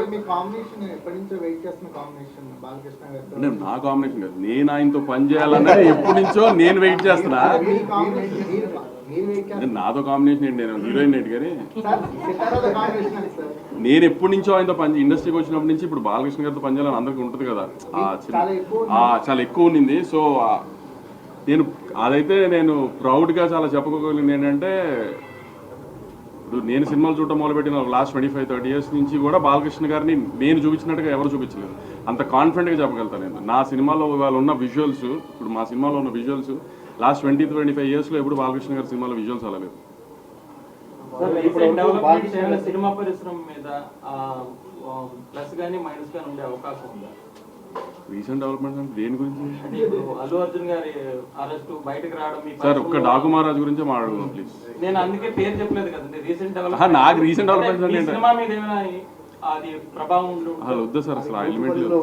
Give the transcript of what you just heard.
నా కాంబినేషన్ కాదు, నేను ఆయనతో పని చేయాలన్నది ఎప్పటి నుంచో నేను వెయిట్ చేస్తున్నా. నాతో కాంబినేషన్ ఏంటి, నేను హీరోయిన్ ఏంటి, కానీ నేను ఎప్పటి నుంచో ఆయనతో పని ఇండస్ట్రీకి వచ్చినప్పటి నుంచి ఇప్పుడు బాలకృష్ణ గారితో పని చేయాలని అందరికీ ఉంటుంది కదా, చాలా ఎక్కువ ఉండింది. సో నేను అదైతే నేను ప్రౌడ్గా చాలా చెప్పుకోగలిగింది ఏంటంటే, ఇప్పుడు నేను సినిమాలు చూడటం మొదలుపెట్టిన లాస్ట్ 25-30 years నుంచి కూడా బాలకృష్ణ గారిని నేను చూపించినట్టుగా ఎవరు చూపించలేదు. అంత కాన్ఫిడెంట్గా చెప్పగలుగుతాను నేను. నా సినిమాలో వాళ్ళు ఉన్న విజువల్స్, ఇప్పుడు మా సినిమాలో ఉన్న విజువల్స్ లాస్ట్ 20-25 yearsలో ఎప్పుడు బాలకృష్ణ గారి సినిమాలో విజువల్స్ అలా లేదు. సినిమా పరిశ్రమ మీద ప్లస్ గానీ మైనస్ గానీ ఉండే అవకాశం ఉందా? రీసెంట్ డెవలప్మెంట్స్ అంటే దేని గురించి? అల్లు అర్జున్ గారి అరెస్ట్ బయటకు రావడం. సార్ ఒక్క డాకు మహారాజ్ గురించి మాట్లాడుకుందాం ప్లీజ్. నేను అందుకే పేరు చెప్పలేదు కదండి. రీసెంట్ డెవలప్మెంట్, నాకు రీసెంట్ డెవలప్మెంట్స్ అంటే సినిమా మీద ఏమైనా అది ప్రభావం వద్దు సార్, అసలు ఎలిమెంట్ లేదు.